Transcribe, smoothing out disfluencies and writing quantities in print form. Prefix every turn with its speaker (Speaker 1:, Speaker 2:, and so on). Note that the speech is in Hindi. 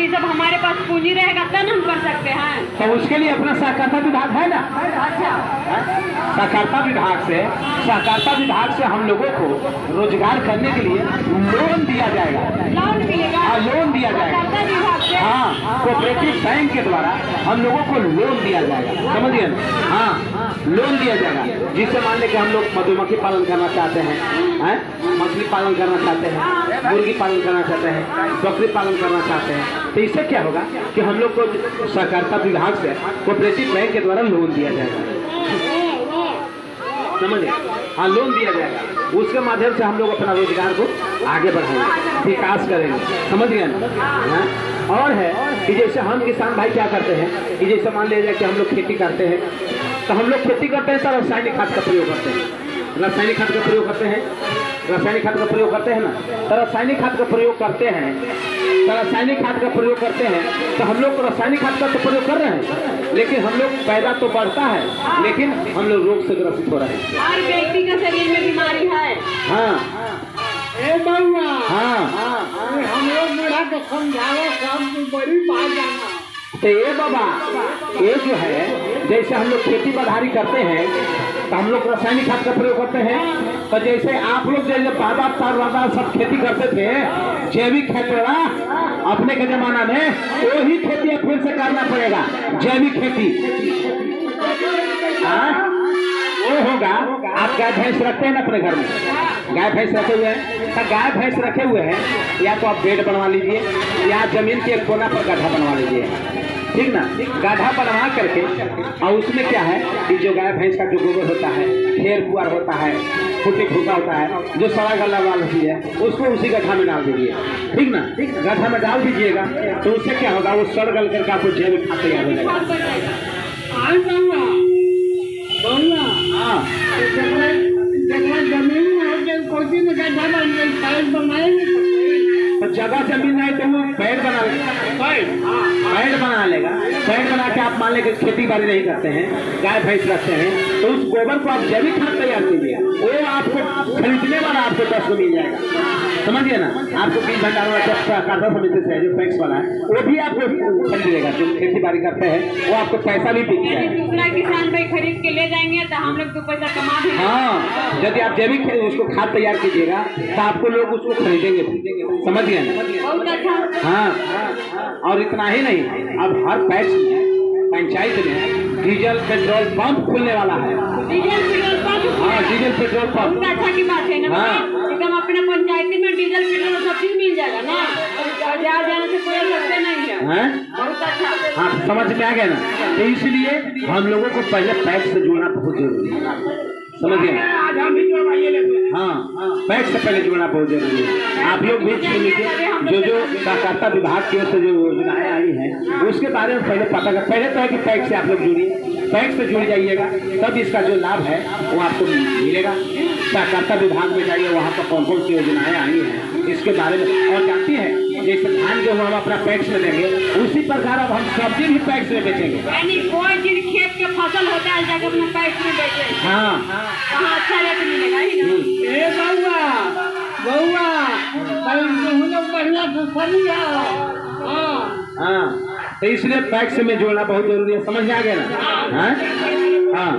Speaker 1: अभी जब हमारे पास पूंजी रहेगा तब हम कर सकते हैं।
Speaker 2: तो उसके लिए अपना सहकारिता विभाग है ना।
Speaker 1: अच्छा,
Speaker 2: सहकारिता विभाग से हम लोगों को रोजगार करने के लिए लोन दिया जाएगा।
Speaker 1: लोन मिलेगा?
Speaker 2: हाँ, लोन दिया जाएगा।
Speaker 1: सहकारिता विभाग से?
Speaker 2: हाँ, कोऑपरेटिव बैंक के द्वारा हम लोगों को लोन दिया जाएगा, समझिए ना। हाँ, लोन दिया जाएगा, जिससे मान ले कि हम लोग मधुमक्खी पालन करना चाहते हैं, मछली पालन करना चाहते हैं, मुर्गी पालन करना चाहते हैं, बकरी पालन करना चाहते हैं, तो इससे क्या होगा कि हम लोग को सहकारिता विभाग से कोऑपरेटिव बैंक के द्वारा लोन दिया जाएगा, समझिए। हाँ, लोन दिया जाएगा, उसके माध्यम से हम लोग अपना रोजगार को आगे बढ़ाएंगे, विकास करेंगे, समझ गए ना। और है कि जैसे हम किसान भाई क्या करते हैं कि जैसे मान लीजिए कि हम लोग खेती करते हैं, तो हम लोग खेती करते हैं तो रासायनिक खाद का प्रयोग करते हैं, रासायनिक खाद का प्रयोग करते हैं, रासायनिक खाद का प्रयोग करते हैं ना। तो रासायनिक खाद का प्रयोग करते हैं, तो रासायनिक खाद का प्रयोग करते हैं, तो हम लोग रासायनिक खाद का तो प्रयोग कर रहे हैं, लेकिन हम लोग पैदा तो बढ़ता है, लेकिन हम लोग रोग से ग्रसित हो रहे हैं।
Speaker 1: हर व्यक्ति का शरीर में बीमारी है।
Speaker 2: हाँ, हाँ,
Speaker 3: हम लोग बूढ़ा को समझाओ, सब बड़ी बात जाना।
Speaker 2: तो ये बाबा, ये जो है जैसे हम लोग खेती बाड़ी करते हैं तो हम लोग रासायनिक खाद का प्रयोग करते हैं, तो जैसे आप लोग जैसे बाबा दादा सब खेती करते थे जैविक खेती, अपने के जमाना में वही खेती अब फिर से करना पड़ेगा, जैविक खेती। वो होगा, आप गाय भैंस रखते हैं ना अपने घर में, गाय भैंस रखे हुए हैं, तो गाय भैंस रखे हुए हैं, या तो आप बेड बनवा लीजिए या जमीन के एक कोना पर गड्ढा बनवा लीजिए, ठीक ना। गड्ढा बनवा करके और उसमें क्या है कि जो गाय भैंस का जो गोबर होता है, खेर पुआर होता है, फुटी फूटा होता है, जो सड़ा गला वाल होती है, उसको उसी गड्ढा में डाल दीजिए, ठीक ना। गड्ढा में डाल दीजिएगा तो उससे क्या होगा, वो सड़ गल करके आपको जैविक खाद तैयार हो जाएगा। हाँ,
Speaker 3: जमीन में कोई में गड्ढा बन गई, पैर बनाएंगे
Speaker 2: तो जगह जमीन नहीं तो वो पेड़ बना लेगा, पेड़ बना लेगा। पेड़ बना के आप मान लेंगे खेती बाड़ी नहीं करते हैं, गाय भैंस रखते हैं, तो उस गोबर को आप जैविक खाद तैयार कीजिए, वो आपको खरीदने वाला आपको 10 को मिल जाएगा, समझिए ना। आपको बीज भंडार वाला समिति से जो पैक्स वाला है वो भी आपको खरीदेगा, जो खेती बाड़ी करते हैं वो आपको पैसा भी बिक जाएगा।
Speaker 1: दूसरा किसान भाई खरीद के ले जाएंगे तो हम लोग तो पैसा कमा भी।
Speaker 2: हाँ, यदि आप जैविक उसको खाद तैयार कीजिएगा तो आपको लोग उसको खरीदेंगे, समझ गए ना।
Speaker 1: बहुत अच्छा।
Speaker 2: हाँ, और इतना ही नहीं, अब हर पैक्स में पंचायत में डीजल पेट्रोल पंप खुलने वाला है।
Speaker 1: Diesel petrol pump?
Speaker 2: हाँ, डीजल पेट्रोल पंप।
Speaker 1: बहुत अच्छा की बात है ना।
Speaker 2: हाँ,
Speaker 1: एकदम अपने पंचायती में डीजल पेट्रोल सब चीज मिल जाएगा ना, बाजार जाने से कोई सकते नहीं है। बहुत अच्छा।
Speaker 2: हाँ, समझ में आ गया ना। तो इसलिए हम लोगों को पहले पैक्स से जुड़ना बहुत जरूरी है, समझिए। हाँ, पैक्स से पहले जुड़ना बहुत जरूरी है। आप लोग भी सुन लीजिए, जो सहकारिता विभाग की ओर से जो योजनाएं आई हैं उसके बारे में पहले पता कर, पहले तो है कि पैक्स से आप लोग जुड़िए, पैक्स से जुड़ जाइएगा, तब इसका जो लाभ है वो आपको मिलेगा। सहकारिता विभाग में जाइए, वहाँ पर कौन कौन सी योजनाएं आई हैं इसके बारे में। और जानती हैं, जैसे धान गेहूँ हम अपना पैक्स में देंगे, उसी प्रकार अब हम सब्जी भी पैक्स में बेचेंगे।
Speaker 1: यानी कोई चीज खेत के फसल होता है जाकर अपने पैक्स में बेचेंगे।
Speaker 2: हाँ,
Speaker 1: वहाँ अच्छा रेट मिलेगा ही ना।
Speaker 3: ए बउआ बढ़िया फसल।
Speaker 2: हाँ, तो इसलिए पैक्स में जोड़ना बहुत जरूरी है, समझ में आ गया ना। हाँ, हाँ।